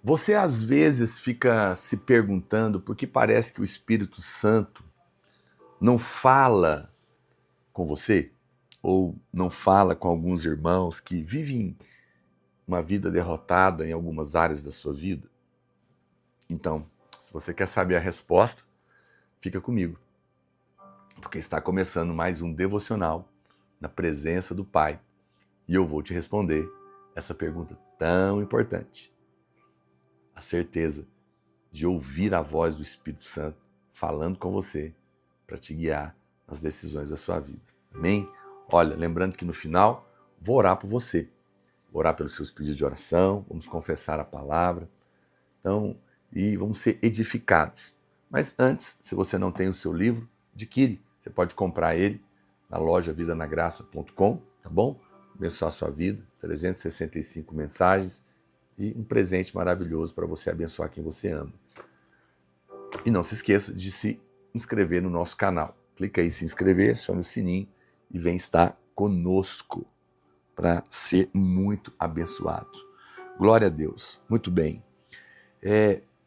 Você às vezes fica se perguntando por que parece que o Espírito Santo não fala com você, ou não fala com alguns irmãos que vivem uma vida derrotada em algumas áreas da sua vida? Então, se você quer saber a resposta, fica comigo, porque está começando mais um devocional na presença do Pai, e eu vou te responder essa pergunta tão importante. A certeza de ouvir a voz do Espírito Santo falando com você para te guiar nas decisões da sua vida. Amém? Olha, lembrando que no final vou orar por você. Vou orar pelos seus pedidos de oração, vamos confessar a palavra. Então, e vamos ser edificados. Mas antes, se você não tem o seu livro, adquire. Você pode comprar ele na loja vidanagraça.com, tá bom? Abençoar a sua vida, 365 mensagens e um presente maravilhoso para você abençoar quem você ama. E não se esqueça de se inscrever no nosso canal. Clica aí em se inscrever, acione o sininho e vem estar conosco para ser muito abençoado. Glória a Deus. Muito bem.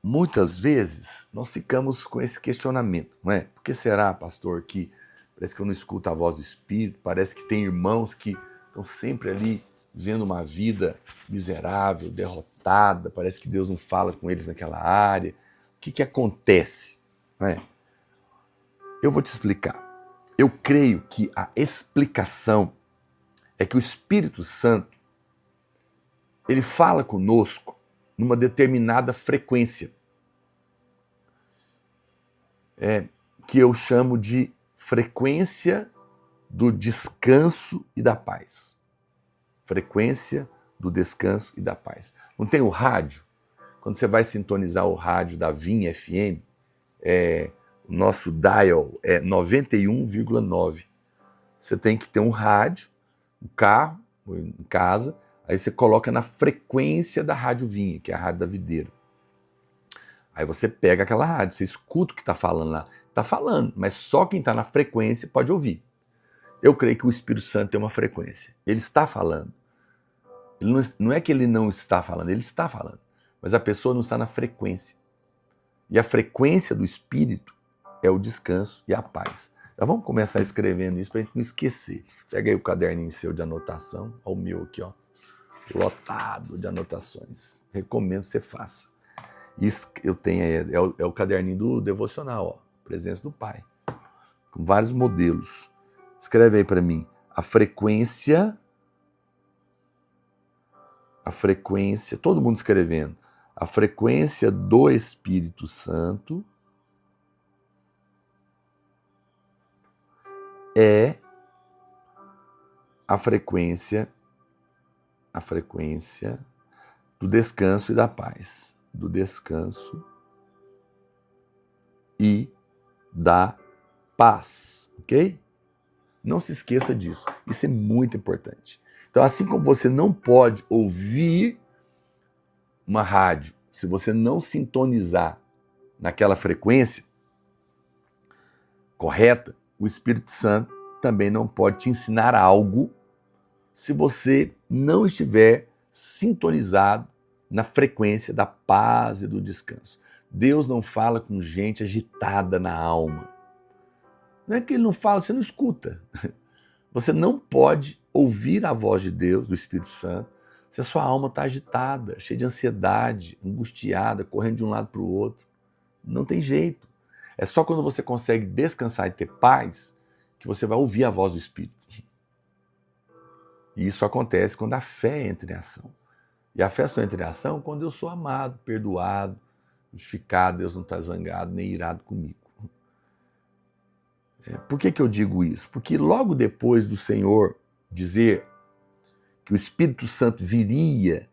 Muitas vezes nós ficamos com esse questionamento, não é? Por que será, pastor, que parece que eu não escuto a voz do Espírito, parece que tem irmãos que estão sempre ali vivendo uma vida miserável, derrotada, parece que Deus não fala com eles naquela área. O que acontece? Não é? Eu vou te explicar. Eu creio que a explicação é que o Espírito Santo, ele fala conosco numa determinada frequência, que eu chamo de frequência do descanso e da paz. Frequência do descanso e da paz. Não tem o rádio? Quando você vai sintonizar o rádio da VIM FM, o nosso dial é 91,9. Você tem que ter um rádio, um carro, em casa, aí você coloca na frequência da Rádio Vinha, que é a Rádio da Videira. Aí você pega aquela rádio, você escuta o que está falando lá. Está falando, mas só quem está na frequência pode ouvir. Eu creio que o Espírito Santo tem uma frequência. Ele está falando. Ele não é que ele não está falando, ele está falando. Mas a pessoa não está na frequência. E a frequência do Espírito é o descanso e a paz. Já vamos começar escrevendo isso para a gente não esquecer. Pega aí o caderninho seu de anotação, olha o meu aqui, ó, lotado de anotações. Recomendo que você faça. Isso eu tenho aí, é o caderninho do devocional, ó, Presença do Pai, com vários modelos. Escreve aí para mim, a frequência, todo mundo escrevendo, a frequência do Espírito Santo é a frequência do descanso e da paz. Do descanso e da paz, ok? Não se esqueça disso, isso é muito importante. Então, assim como você não pode ouvir uma rádio se você não sintonizar naquela frequência correta, o Espírito Santo também não pode te ensinar algo se você não estiver sintonizado na frequência da paz e do descanso. Deus não fala com gente agitada na alma. Não é que ele não fala, você não escuta. Você não pode ouvir a voz de Deus, do Espírito Santo, se a sua alma está agitada, cheia de ansiedade, angustiada, correndo de um lado para o outro. Não tem jeito. É só quando você consegue descansar e ter paz que você vai ouvir a voz do Espírito. E isso acontece quando a fé entra em ação. E a fé só entra em ação quando eu sou amado, perdoado, justificado, Deus não está zangado nem irado comigo. Por que eu digo isso? Porque logo depois do Senhor dizer que o Espírito Santo viria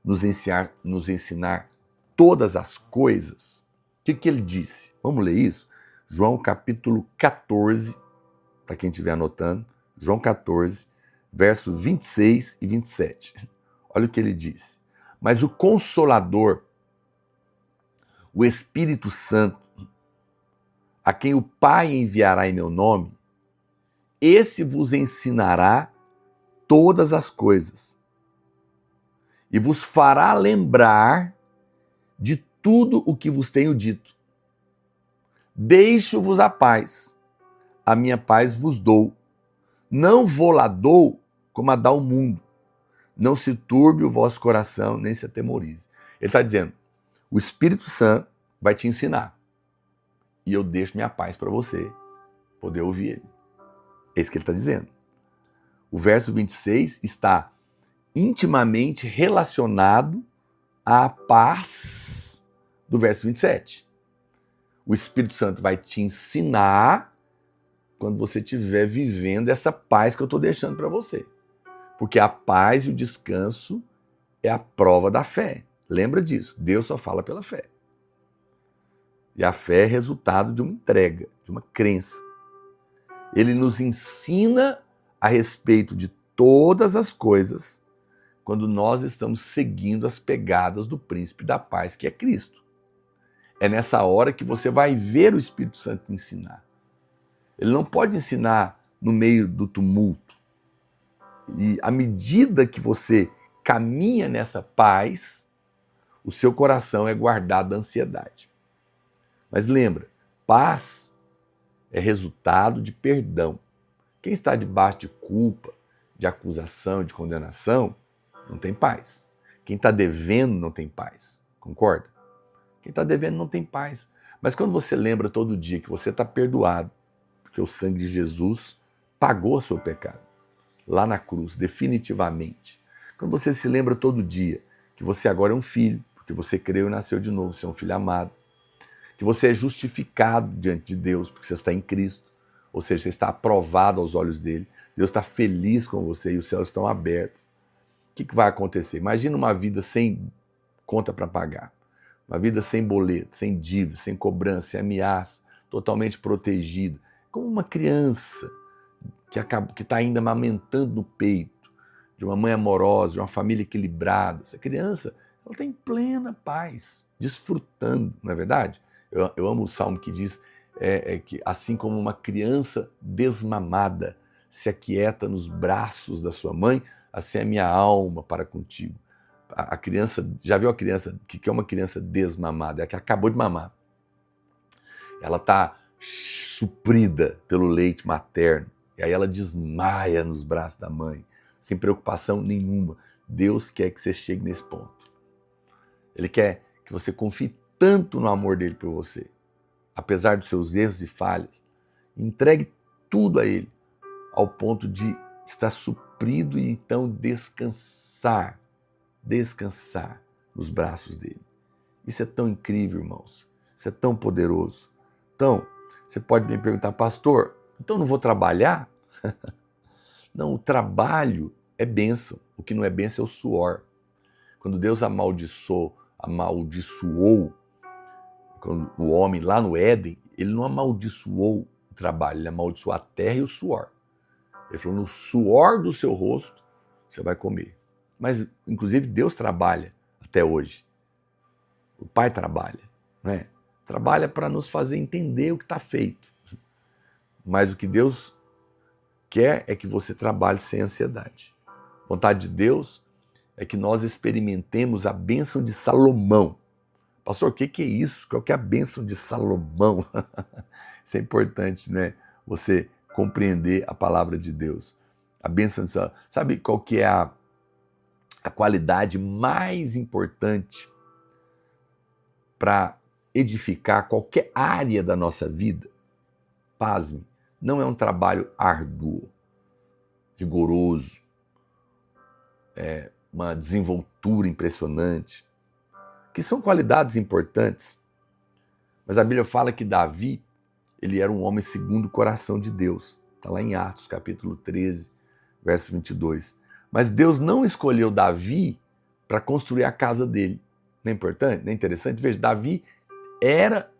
nos ensinar todas as coisas, o que ele disse? Vamos ler isso? João capítulo 14, para quem estiver anotando, João 14, verso 26 e 27. Olha o que ele disse. Mas o Consolador, o Espírito Santo, a quem o Pai enviará em meu nome, esse vos ensinará todas as coisas e vos fará lembrar de tudo o que vos tenho dito. Deixo-vos a paz, a minha paz vos dou. Não vou lá dou como a dá o mundo. Não se turbe o vosso coração, nem se atemorize. Ele está dizendo, o Espírito Santo vai te ensinar. E eu deixo minha paz para você poder ouvir ele. É isso que ele está dizendo. O verso 26 está intimamente relacionado à paz do verso 27. O Espírito Santo vai te ensinar quando você estiver vivendo essa paz que eu estou deixando para você. Porque a paz e o descanso é a prova da fé. Lembra disso, Deus só fala pela fé. E a fé é resultado de uma entrega, de uma crença. Ele nos ensina a respeito de todas as coisas quando nós estamos seguindo as pegadas do príncipe da paz, que é Cristo. É nessa hora que você vai ver o Espírito Santo te ensinar. Ele não pode ensinar no meio do tumulto. E à medida que você caminha nessa paz, o seu coração é guardado da ansiedade. Mas lembra, paz é resultado de perdão. Quem está debaixo de culpa, de acusação, de condenação, não tem paz. Quem está devendo não tem paz. Concorda? Quem está devendo não tem paz. Mas quando você lembra todo dia que você está perdoado, porque o sangue de Jesus pagou o seu pecado, lá na cruz, definitivamente. Quando você se lembra todo dia que você agora é um filho, porque você creu e nasceu de novo, você é um filho amado, que você é justificado diante de Deus, porque você está em Cristo, ou seja, você está aprovado aos olhos dele, Deus está feliz com você e os céus estão abertos. O que vai acontecer? Imagina uma vida sem conta para pagar, uma vida sem boleto, sem dívida, sem cobrança, sem ameaça, totalmente protegida, como uma criança que está ainda amamentando no peito, de uma mãe amorosa, de uma família equilibrada. Essa criança, ela está em plena paz, desfrutando, não é verdade? Eu amo o salmo que diz que assim como uma criança desmamada se aquieta nos braços da sua mãe, assim é a minha alma para contigo. A criança, já viu a criança, que é uma criança desmamada? É a que acabou de mamar. Ela está suprida pelo leite materno, e aí ela desmaia nos braços da mãe, sem preocupação nenhuma. Deus quer que você chegue nesse ponto. Ele quer que você confie tanto no amor dele por você, apesar dos seus erros e falhas. Entregue tudo a ele, ao ponto de estar suprido e então descansar nos braços dele. Isso é tão incrível, irmãos. Isso é tão poderoso. Então, você pode me perguntar, pastor, então não vou trabalhar? Não, o trabalho é bênção. O que não é bênção é o suor. Quando Deus amaldiçoou quando o homem lá no Éden, ele não amaldiçoou o trabalho, ele amaldiçoou a terra e o suor. Ele falou, no suor do seu rosto você vai comer. Mas, inclusive, Deus trabalha até hoje. O Pai trabalha, né? Trabalha para nos fazer entender o que está feito. Mas o que Deus quer é que você trabalhe sem ansiedade. A vontade de Deus é que nós experimentemos a bênção de Salomão. Pastor, o que é isso? Qual que é a bênção de Salomão? Isso é importante, né? Você compreender a palavra de Deus. A bênção de Salomão. Sabe qual que é a qualidade mais importante para edificar qualquer área da nossa vida? Pasme, não é um trabalho árduo, rigoroso, uma desenvoltura impressionante, que são qualidades importantes. Mas a Bíblia fala que Davi, ele era um homem segundo o coração de Deus. Está lá em Atos, capítulo 13, verso 22. Mas Deus não escolheu Davi para construir a casa dele. Não é importante? Não é interessante? Veja, Davi era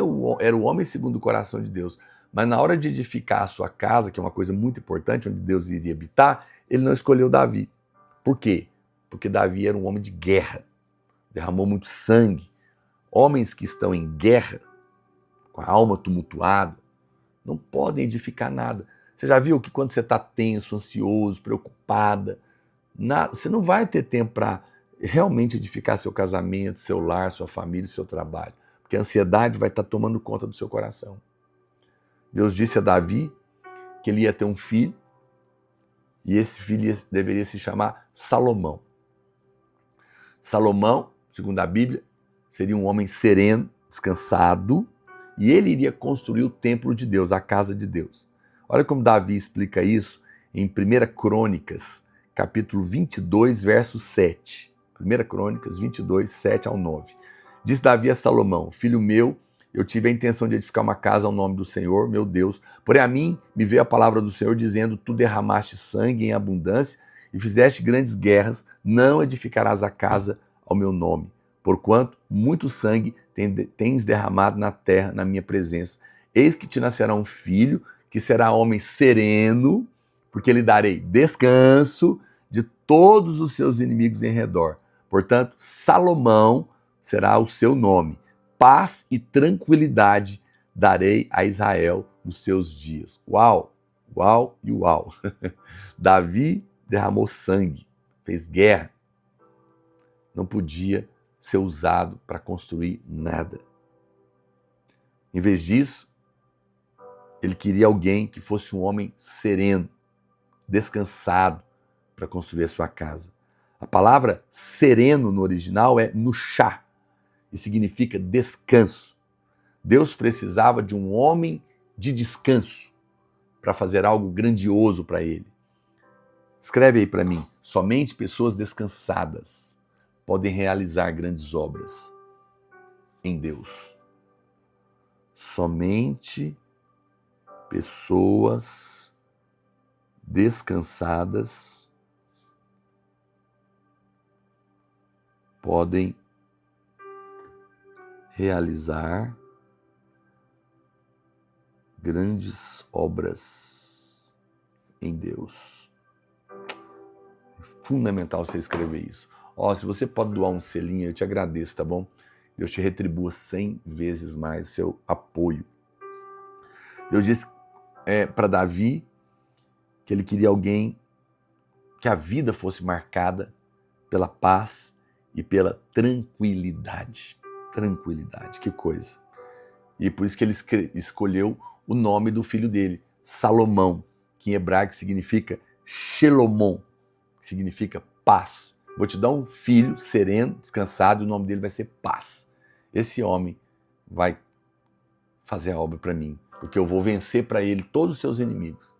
o homem segundo o coração de Deus. Mas na hora de edificar a sua casa, que é uma coisa muito importante, onde Deus iria habitar, ele não escolheu Davi. Por quê? Porque Davi era um homem de guerra. Derramou muito sangue. Homens que estão em guerra, com a alma tumultuada, não podem edificar nada. Você já viu que quando você está tenso, ansioso, preocupada, você não vai ter tempo para realmente edificar seu casamento, seu lar, sua família, seu trabalho. Porque a ansiedade vai estar tomando conta do seu coração. Deus disse a Davi que ele ia ter um filho, e esse filho deveria se chamar Salomão. Salomão, segundo a Bíblia, seria um homem sereno, descansado, e ele iria construir o templo de Deus, a casa de Deus. Olha como Davi explica isso em 1 Crônicas, capítulo 22, verso 7. 1 Crônicas 22, 7 ao 9. Diz Davi a Salomão: filho meu, eu tive a intenção de edificar uma casa ao nome do Senhor, meu Deus. Porém a mim me veio a palavra do Senhor dizendo: tu derramaste sangue em abundância e fizeste grandes guerras, não edificarás a casa ao meu nome. Porquanto muito sangue tens derramado na terra, na minha presença. Eis que te nascerá um filho, que será homem sereno, porque lhe darei descanso de todos os seus inimigos em redor. Portanto, Salomão será o seu nome. Paz e tranquilidade darei a Israel nos seus dias. Uau, uau e uau. Davi derramou sangue, fez guerra. Não podia ser usado para construir nada. Em vez disso, ele queria alguém que fosse um homem sereno, descansado para construir a sua casa. A palavra sereno no original é nushá e significa descanso. Deus precisava de um homem de descanso para fazer algo grandioso para ele. Escreve aí para mim: somente pessoas descansadas podem realizar grandes obras em Deus. Somente pessoas descansadas podem realizar grandes obras em Deus. É fundamental você escrever isso. Se você pode doar um selinho, eu te agradeço, tá bom? Deus te retribua 100 vezes mais o seu apoio. Deus disse para Davi que ele queria alguém que a vida fosse marcada pela paz e pela tranquilidade. Tranquilidade, que coisa. E por isso que ele escolheu o nome do filho dele, Salomão, que em hebraico significa Shelomon, que significa paz. Vou te dar um filho sereno, descansado, e o nome dele vai ser Paz. Esse homem vai fazer a obra para mim, porque eu vou vencer para ele todos os seus inimigos.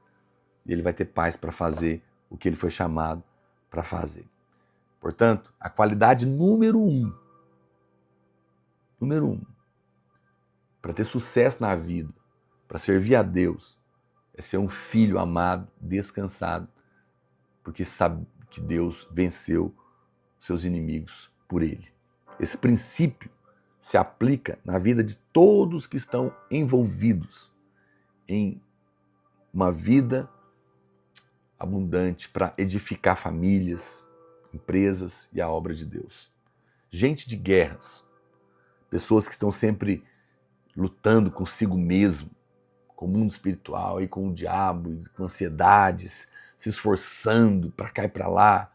E ele vai ter paz para fazer o que ele foi chamado para fazer. Portanto, a qualidade número um, para ter sucesso na vida, para servir a Deus, é ser um filho amado, descansado, porque sabe que Deus venceu seus inimigos por ele. Esse princípio se aplica na vida de todos que estão envolvidos em uma vida abundante para edificar famílias, empresas e a obra de Deus. Gente de guerras, pessoas que estão sempre lutando consigo mesmo, com o mundo espiritual e com o diabo, e com ansiedades, se esforçando para cá e para lá,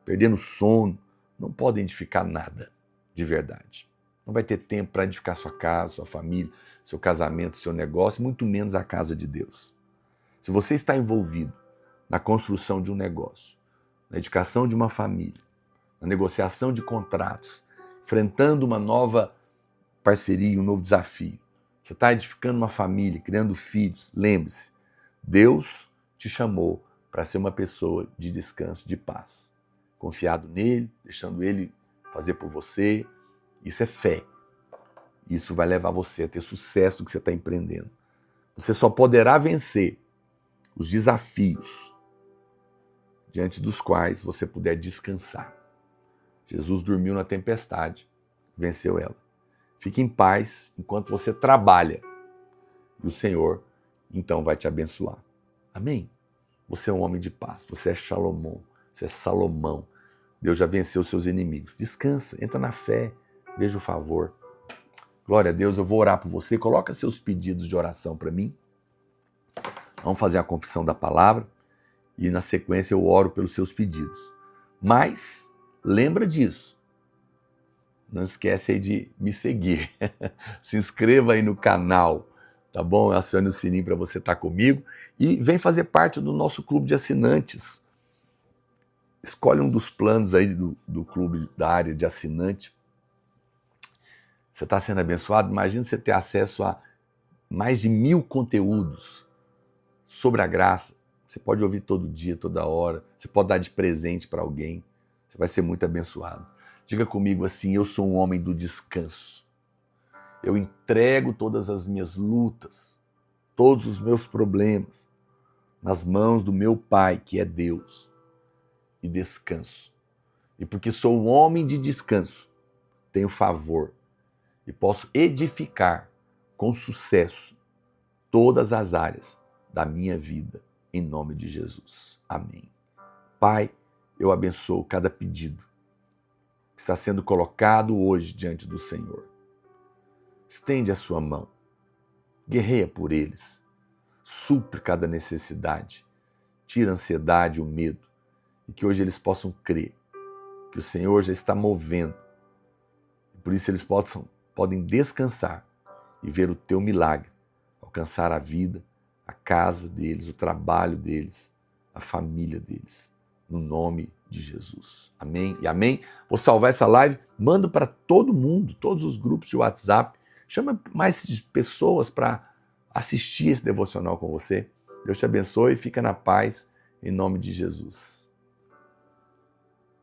perdendo sono, não podem edificar nada de verdade. Não vai ter tempo para edificar sua casa, sua família, seu casamento, seu negócio, muito menos a casa de Deus. Se você está envolvido na construção de um negócio, na edificação de uma família, na negociação de contratos, enfrentando uma nova parceria, um novo desafio, você está edificando uma família, criando filhos, lembre-se, Deus te chamou para ser uma pessoa de descanso, de paz. Confiado nele, deixando ele fazer por você. Isso é fé. Isso vai levar você a ter sucesso no que você está empreendendo. Você só poderá vencer os desafios diante dos quais você puder descansar. Jesus dormiu na tempestade, venceu ela. Fique em paz enquanto você trabalha. E o Senhor, então, vai te abençoar. Amém? Você é um homem de paz. Você é Shalomon. Você é Salomão. Deus já venceu os seus inimigos. Descansa, entra na fé, veja o favor. Glória a Deus, eu vou orar por você. Coloca seus pedidos de oração para mim. Vamos fazer a confissão da palavra e na sequência eu oro pelos seus pedidos. Mas lembra disso. Não esquece aí de me seguir. Se inscreva aí no canal, tá bom? Acione o sininho para você estar comigo e vem fazer parte do nosso clube de assinantes. Escolhe um dos planos aí do clube da área de assinante. Você está sendo abençoado? Imagina você ter acesso a mais de 1000 conteúdos sobre a graça. Você pode ouvir todo dia, toda hora. Você pode dar de presente para alguém. Você vai ser muito abençoado. Diga comigo assim: eu sou um homem do descanso. Eu entrego todas as minhas lutas, todos os meus problemas nas mãos do meu Pai, que é Deus, e descanso. E porque sou um homem de descanso, tenho favor e posso edificar com sucesso todas as áreas da minha vida, em nome de Jesus. Amém. Pai, eu abençoo cada pedido que está sendo colocado hoje diante do Senhor. Estende a sua mão, guerreia por eles, supre cada necessidade, tira a ansiedade, o medo, e que hoje eles possam crer que o Senhor já está movendo, e por isso eles podem descansar e ver o teu milagre, alcançar a vida, a casa deles, o trabalho deles, a família deles, no nome de Jesus. Amém e amém. Vou salvar essa live, manda para todo mundo, todos os grupos de WhatsApp, chama mais pessoas para assistir esse devocional com você. Deus te abençoe e fica na paz, em nome de Jesus.